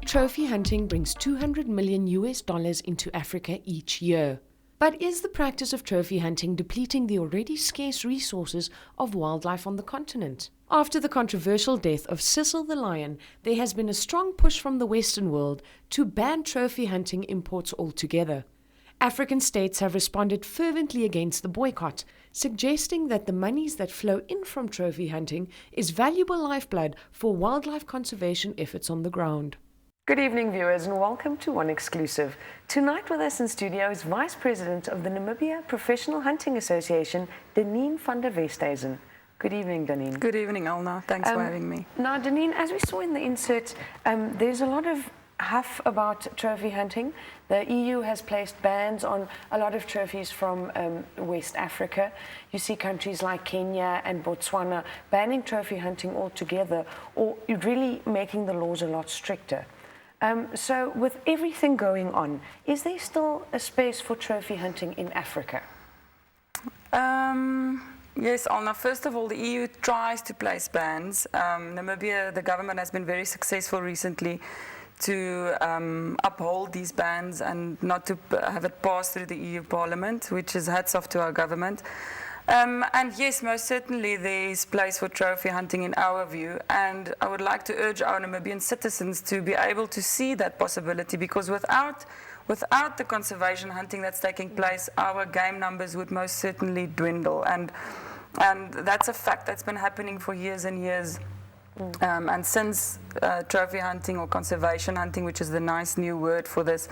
trophy hunting brings $200 million into Africa each year. But is the practice of trophy hunting depleting the already scarce resources of wildlife on the continent? After the controversial death of Cecil the lion, there has been a strong push from the Western world to ban trophy hunting imports altogether. African states have responded fervently against the boycott, suggesting that the monies that flow in from trophy hunting is valuable lifeblood for wildlife conservation efforts on the ground. Good evening, viewers, and welcome to One Exclusive. Tonight with us in studio is Vice President of the Namibia Professional Hunting Association, Deneen van der Westhuizen. Good evening, Deneen. Good evening, Alna. Thanks for having me. Now, Deneen, as we saw in the insert, there's a lot of huff about trophy hunting. The EU has placed bans on a lot of trophies from West Africa. You see countries like Kenya and Botswana banning trophy hunting altogether, or really making the laws a lot stricter. So with everything going on, is there still a space for trophy hunting in Africa? Yes, Alna. First of all, the EU tries to place bans. Namibia, the government has been very successful recently to uphold these bans and not to have it pass through the EU Parliament, which is hats off to our government. And yes, most certainly there is place for trophy hunting in our view, and I would like to urge our Namibian citizens to be able to see that possibility, because without the conservation hunting that's taking place, our game numbers would most certainly dwindle, and that's a fact that's been happening for years and years. And since trophy hunting or conservation hunting, which is the nice new word for this,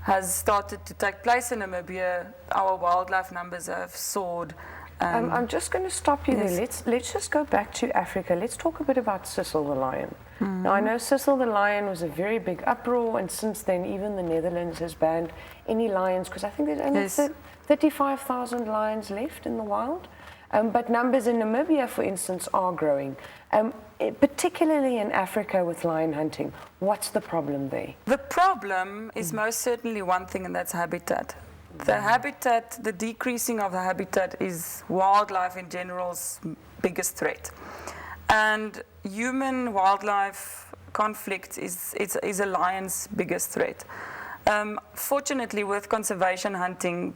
has started to take place in Namibia, our wildlife numbers have soared. I'm just going to stop you there. Let's just go back to Africa. Let's talk a bit about Cecil the lion. Now, I know Cecil the lion was a very big uproar, and since then even the Netherlands has banned any lions, because I think there's only 35,000 lions left in the wild. But numbers in Namibia, for instance, are growing. Particularly in Africa with lion hunting. What's the problem there? The problem is most certainly one thing, and that's habitat. The habitat, the decreasing of the habitat is wildlife in general's biggest threat. And human-wildlife conflict is a lion's biggest threat. Fortunately, with conservation hunting,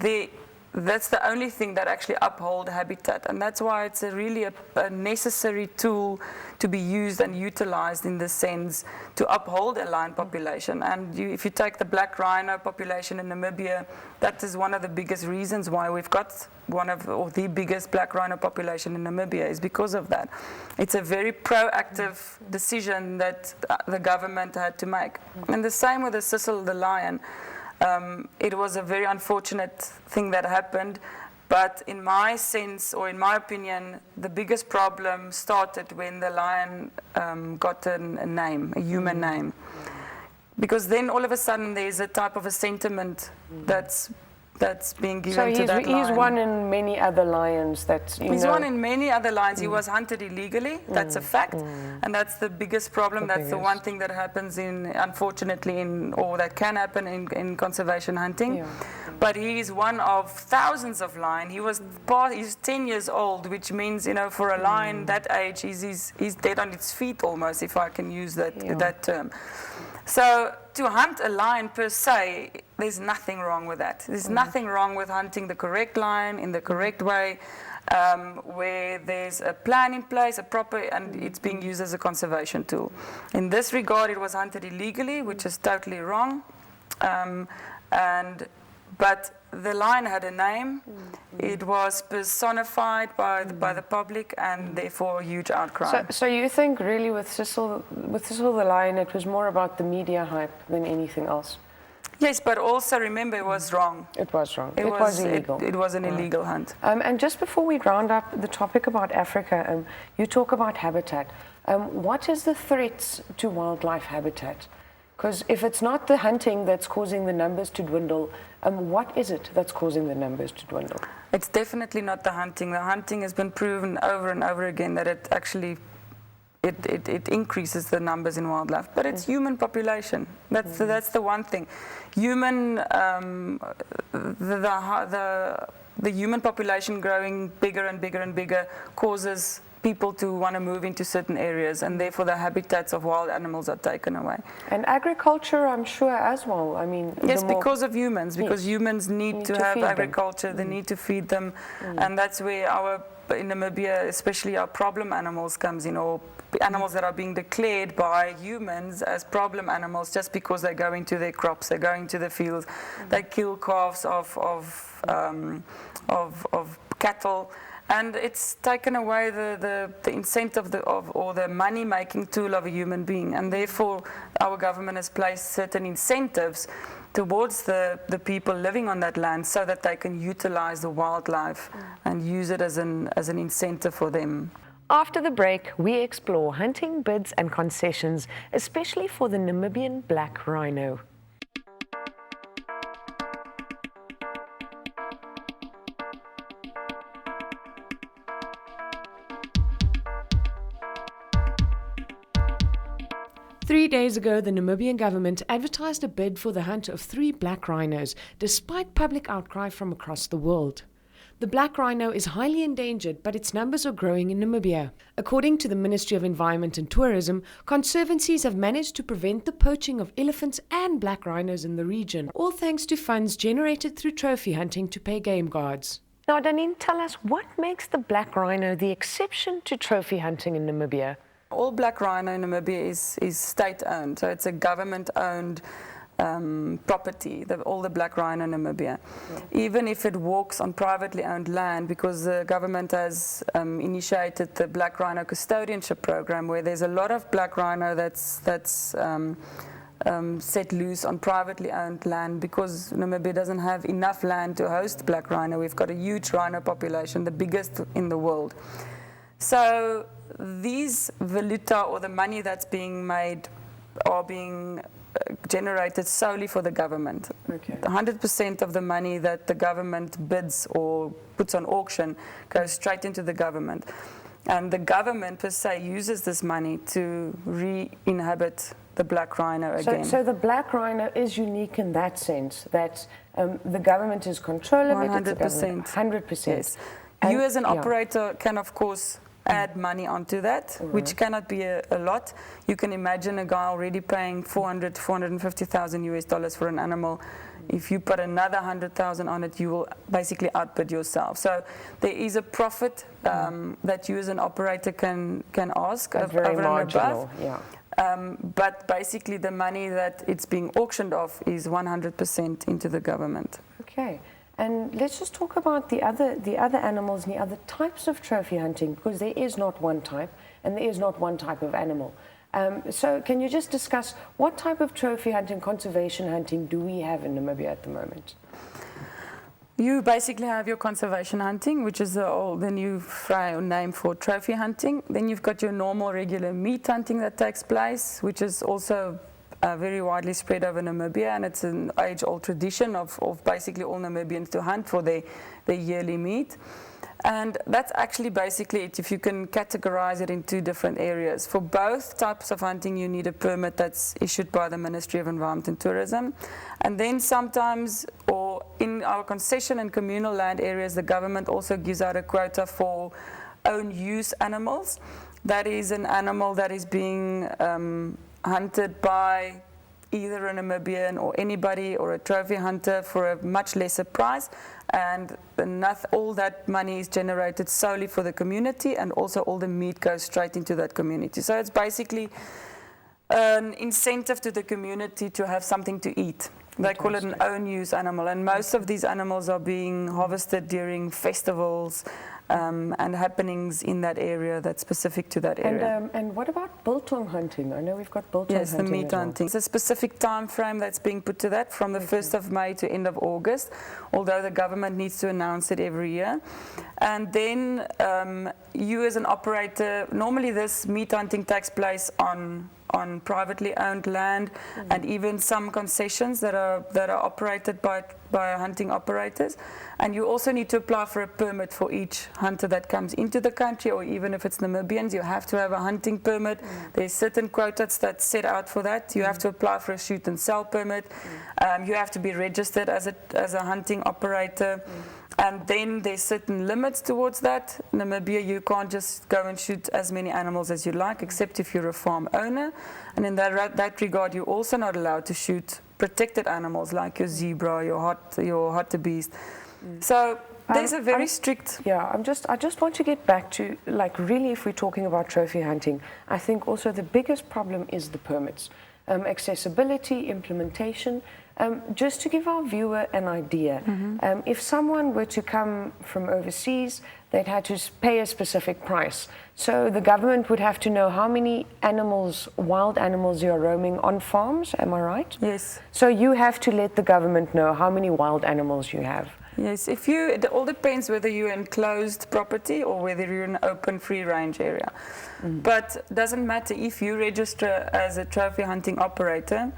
that's the only thing that actually upholds habitat, and that's why it's really a necessary tool to be used and utilized in this sense to uphold a lion population. And if you take the black rhino population in Namibia, that is one of the biggest reasons why we've got or the biggest black rhino population in Namibia, is because of that. It's a very proactive decision that the government had to make. And the same with the Cecil the lion. It was a very unfortunate thing that happened, but in my sense, or in my opinion, the biggest problem started when the lion got a name, a human name. Because then all of a sudden there's a type of a sentiment that's being given to that lion. So he's one in many other lions He's one in many other lions. He was hunted illegally, that's a fact, and that's the biggest problem. That's the one thing that happens unfortunately or that can happen in conservation hunting. Yeah. But he is one of thousands of lions. He's 10 years old, which means, for a lion that age, he's dead on its feet almost, if I can use that term. So to hunt a lion per se, there's nothing wrong with that. There's nothing wrong with hunting the correct lion in the correct way, where there's a plan in place, and it's being used as a conservation tool. In this regard, it was hunted illegally, which is totally wrong. But the lion had a name. It was personified by the public, and therefore a huge outcry. So you think really with Cecil the lion, it was more about the media hype than anything else? Yes, but also remember, it was wrong. It was wrong. It was illegal. It was an illegal hunt. And just before we round up the topic about Africa, you talk about habitat. What is the threats to wildlife habitat? Because if it's not the hunting that's causing the numbers to dwindle, what is it that's causing the numbers to dwindle? It's definitely not the hunting. The hunting has been proven over and over again that it actually it increases the numbers in wildlife. But it's human population. That's the one thing. The human population growing bigger and bigger and bigger causes people to want to move into certain areas, and therefore the habitats of wild animals are taken away. And agriculture, I'm sure, as well. I mean, yes, because of humans, because humans need to have agriculture, they need to feed them, and that's where in Namibia, especially our problem animals comes in, or animals that are being declared by humans as problem animals just because they go into their crops, they go into the fields, they kill calves of cattle, and it's taken away the incentive or the money-making tool of a human being, and therefore our government has placed certain incentives towards the people living on that land so that they can utilize the wildlife and use it as an incentive for them. After the break, we explore hunting bids and concessions, especially for the Namibian black rhino. Three days ago, the Namibian government advertised a bid for the hunt of 3 black rhinos, despite public outcry from across the world. The black rhino is highly endangered, but its numbers are growing in Namibia. According to the Ministry of Environment and Tourism, conservancies have managed to prevent the poaching of elephants and black rhinos in the region, all thanks to funds generated through trophy hunting to pay game guards. Now, Danine, tell us what makes the black rhino the exception to trophy hunting in Namibia? All black rhino in Namibia is state-owned, so it's a government-owned property, all the black rhino in Namibia. Even if it walks on privately owned land, because the government has initiated the black rhino custodianship program, where there's a lot of black rhino that's set loose on privately owned land, because Namibia doesn't have enough land to host black rhino. We've got a huge rhino population, the biggest in the world. So these valuta, or the money that's being made, are being generated solely for the government. 100% of the money that the government bids or puts on auction goes straight into the government. And the government per se uses this money to re-inhabit the black rhino again. So the black rhino is unique in that sense, that the government is controlling it. 100%. 100%. Yes. You as an operator can, of course, add money onto that, which cannot be a lot. You can imagine a guy already paying $400,000 to $450,000 for an animal. If you put another 100,000 on it, you will basically outbid yourself. So there is a profit that you as an operator can ask over and above. But basically the money that it's being auctioned off is 100% into the government. Okay. And let's just talk about the other animals and the other types of trophy hunting, because there is not one type, and there is not one type of animal. So can you just discuss what type of trophy hunting, conservation hunting do we have in Namibia at the moment? You basically have your conservation hunting, which is the new name for trophy hunting. Then you've got your normal, regular meat hunting that takes place, which is also very widely spread over Namibia, and it's an age-old tradition of basically all Namibians to hunt for their yearly meat. And that's actually basically it, if you can categorize it in 2 different areas. For both types of hunting, you need a permit that's issued by the Ministry of Environment and Tourism. And then sometimes, or in our concession and communal land areas, the government also gives out a quota for own use animals. That is an animal that is being hunted by either a Namibian or anybody or a trophy hunter for a much lesser price, and all that money is generated solely for the community, and also all the meat goes straight into that community. So it's basically an incentive to the community to have something to eat. They call it an own use animal, and most of these animals are being harvested during festivals and happenings in that area that's specific to that area. And what about biltong hunting? I know we've got biltong hunting. Yes, the meat hunting. It's a specific time frame that's being put to that, from the 1st of May to end of August, although the government needs to announce it every year. And then you as an operator, normally this meat hunting takes place on privately owned land, and even some concessions that are operated by hunting operators. And you also need to apply for a permit for each hunter that comes into the country, or even if it's Namibians, you have to have a hunting permit. There's certain quotas that's set out for that. You have to apply for a shoot and sell permit. You have to be registered as a hunting operator. And then there's certain limits towards that. Namibia, you can't just go and shoot as many animals as you like, except if you're a farm owner. And in that regard, you're also not allowed to shoot protected animals like your zebra, your hartebeest. So there's a very strict... Yeah, I just want to get back to, like, really, if we're talking about trophy hunting, I think also the biggest problem is the permits. Accessibility, implementation. Just to give our viewer an idea, if someone were to come from overseas, they'd had to pay a specific price. So the government would have to know how many animals, wild animals, you're roaming on farms, am I right? Yes. So you have to let the government know how many wild animals you have. Yes, it all depends whether you're in closed property or whether you're in an open free range area. But it doesn't matter if you register as a trophy hunting operator,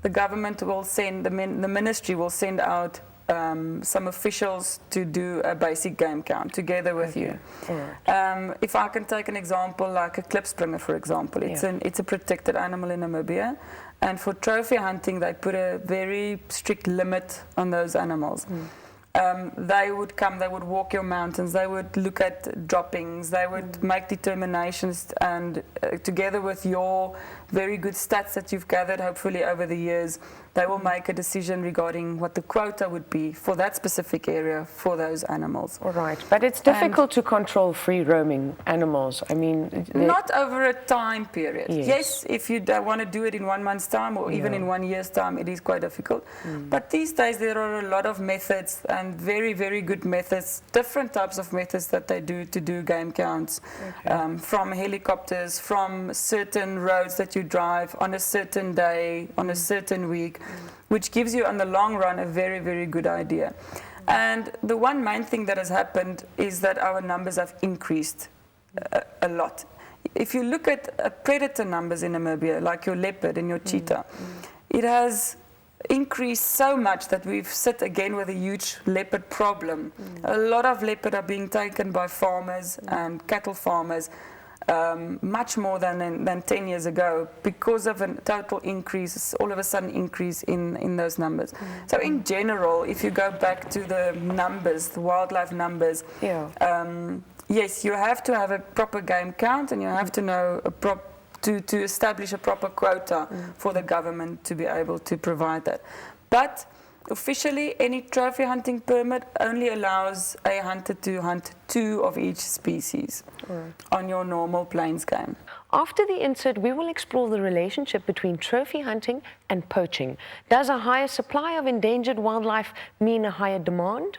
the government will send, the ministry will send out some officials to do a basic game count together with you. Right. If I can take an example like a klipspringer, for example, it's a protected animal in Namibia, and for trophy hunting they put a very strict limit on those animals. They would come, they would walk your mountains, they would look at droppings, they would make determinations, and together with your very good stats that you've gathered hopefully over the years, they will make a decision regarding what the quota would be for that specific area for those animals. All right, but it's difficult to control free roaming animals. I mean, not over a time period. Yes, if you want to do it in 1 month's time or even in 1 year's time, it is quite difficult. But these days there are a lot of methods, and very, very good methods, different types of methods that they do to do game counts, from helicopters, from certain roads that you drive on a certain day, on a certain week, which gives you, on the long run, a very, very good idea. And the one main thing that has happened is that our numbers have increased a lot. If you look at predator numbers in Namibia, like your leopard and your cheetah, it has increased so much that we've sit again with a huge leopard problem. A lot of leopard are being taken by farmers and cattle farmers, much more than 10 years ago, because of a total increase, all of a sudden increase in those numbers. So in general, if you go back to the numbers, the wildlife numbers, yes, you have to have a proper game count, and you have to know to establish a proper quota for the government to be able to provide that. But officially, any trophy hunting permit only allows a hunter to hunt 2 of each species on your normal plains game. After the insert, we will explore the relationship between trophy hunting and poaching. Does a higher supply of endangered wildlife mean a higher demand?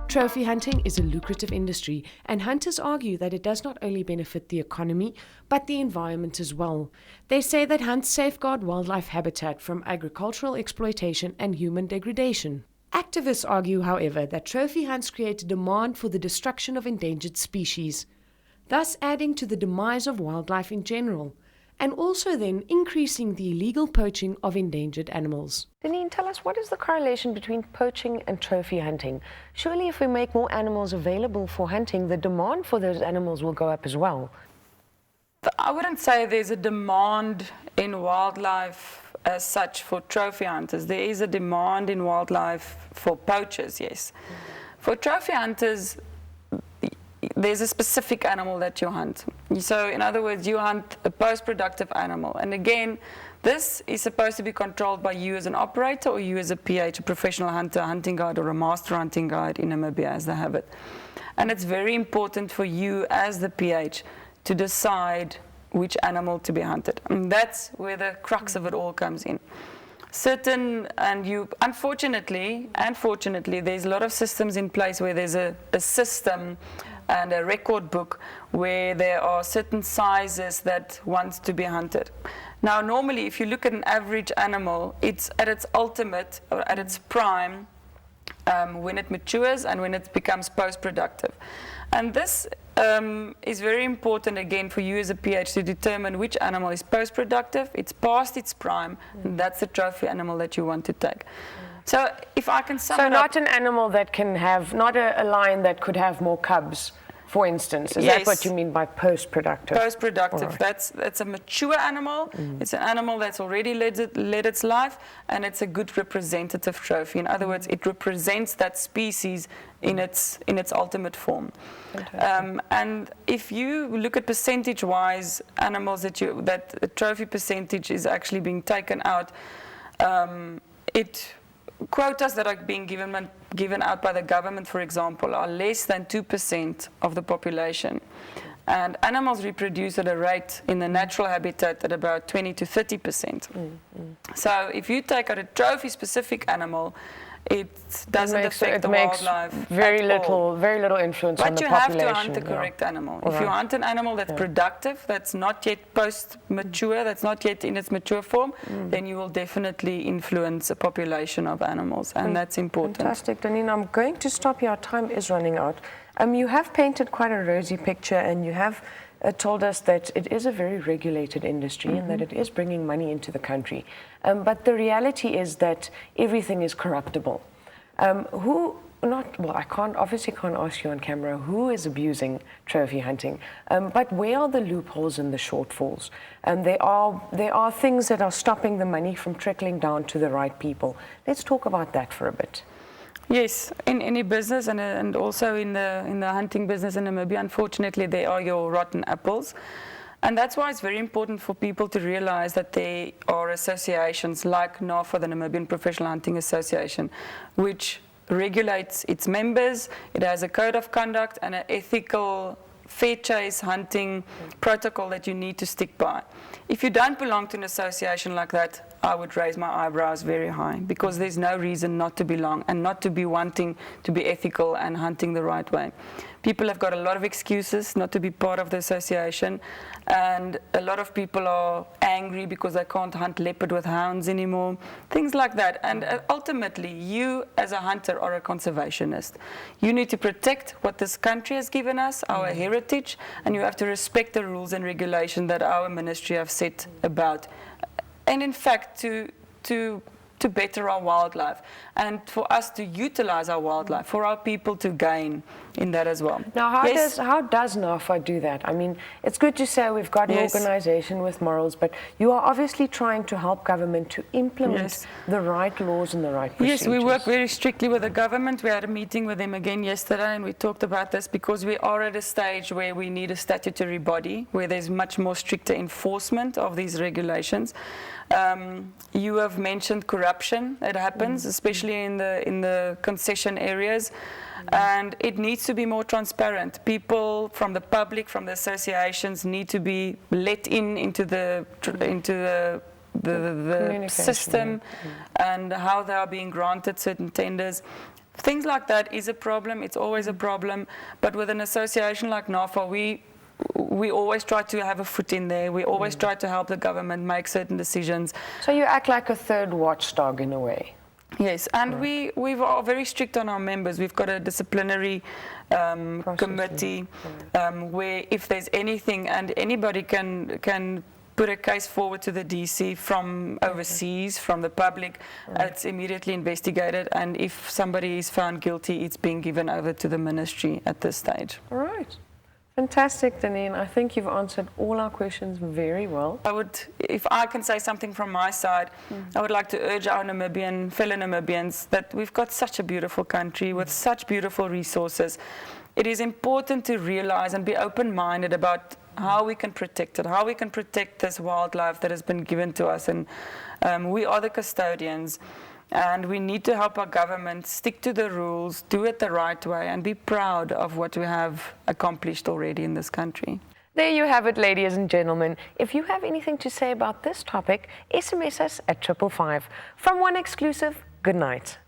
Trophy hunting is a lucrative industry, and hunters argue that it does not only benefit the economy, but the environment as well. They say that hunts safeguard wildlife habitat from agricultural exploitation and human degradation. Activists argue, however, that trophy hunts create a demand for the destruction of endangered species, thus adding to the demise of wildlife in general, and also then increasing the illegal poaching of endangered animals. Deneen, tell us, what is the correlation between poaching and trophy hunting? Surely if we make more animals available for hunting, the demand for those animals will go up as well. I wouldn't say there's a demand in wildlife as such for trophy hunters. There is a demand in wildlife for poachers, yes. For trophy hunters, there's a specific animal that you hunt. So in other words, you hunt a post-productive animal. And again, this is supposed to be controlled by you as an operator or you as a PH, a professional hunter, hunting guide, or a master hunting guide in Namibia, as they have it. And it's very important for you as the PH to decide which animal to be hunted. And that's where the crux of it all comes in. Unfortunately, there's a lot of systems in place where there's a system and a record book where there are certain sizes that wants to be hunted. Now, normally, if you look at an average animal, it's at its ultimate, or at its prime, when it matures and when it becomes post-productive. And this is very important, again, for you as a PH to determine which animal is post-productive, it's past its prime, and that's the trophy animal that you want to take. So if I can sum it up... So not an animal that can have, not a lion that could have more cubs. for instance. Is Yes. that what you mean by post-productive? Post-productive. All right. That's a mature animal. It's an animal that's already led its life, and it's a good representative trophy. In other words, it represents that species in its ultimate form. And if you look at percentage-wise animals that the trophy percentage is actually being taken out, quotas that are being given out by the government, for example, are less than 2% of the population. And animals reproduce at a rate in the natural habitat at about 20 to 30%. So if you take out a trophy-specific animal, it doesn't affect the wildlife very at all. very little influence on But the you population. have to hunt the correct animal. All If you right. hunt an animal that's productive, that's not yet post-mature, that's not yet in its mature form, then you will definitely influence a population of animals, and that's important. Fantastic, Danine. I'm going to stop you. Our time is running out. You have painted quite a rosy picture, and you have told us that it is a very regulated industry and that it is bringing money into the country. But the reality is that everything is corruptible. I obviously can't ask you on camera who is abusing trophy hunting, but where are the loopholes and the shortfalls? There are things that are stopping the money from trickling down to the right people. Let's talk about that for a bit. Yes, in any business and also in the hunting business in Namibia, unfortunately, there are your rotten apples. And that's why it's very important for people to realize that there are associations like NAFA, the Namibian Professional Hunting Association, which regulates its members. It has a code of conduct and an ethical fair chase hunting protocol that you need to stick by. If you don't belong to an association like that, I would raise my eyebrows very high, because there's no reason not to belong and not to be wanting to be ethical and hunting the right way. People have got a lot of excuses not to be part of the association, and a lot of people are angry because they can't hunt leopard with hounds anymore, things like that. And ultimately, you as a hunter are a conservationist. You need to protect what this country has given us, our heritage, and you have to respect the rules and regulations that our ministry have set about. And in fact, to better our wildlife, and for us to utilize our wildlife, for our people to gain in that as well. Now, how does NAFA do that? I mean, it's good to say we've got an organization with morals, but you are obviously trying to help government to implement the right laws and the right procedures. Yes, we work very strictly with the government. We had a meeting with them again yesterday, and we talked about this because we are at a stage where we need a statutory body, where there's much more stricter enforcement of these regulations. You have mentioned corruption. It happens, especially in the concession areas, and it needs to be more transparent. People from the public, from the associations, need to be let into the system and how they are being granted certain tenders. Things like that is a problem. It's always a problem. But with an association like NAFA, we always try to have a foot in there. We always try to help the government make certain decisions. So you act like a third watchdog in a way. Yes, and we are very strict on our members. We've got a disciplinary committee where if there's anything, and anybody can put a case forward to the DC from overseas, from the public, it's immediately investigated, and if somebody is found guilty, it's being given over to the ministry at this stage. All right. Fantastic, Danine. I think you've answered all our questions very well. If I can say something from my side, I would like to urge our fellow Namibians that we've got such a beautiful country with such beautiful resources. It is important to realize and be open-minded about how we can protect it, how we can protect this wildlife that has been given to us. And we are the custodians. And we need to help our government stick to the rules, do it the right way, and be proud of what we have accomplished already in this country. There you have it, ladies and gentlemen. If you have anything to say about this topic, SMS us at 555. From One Exclusive, good night.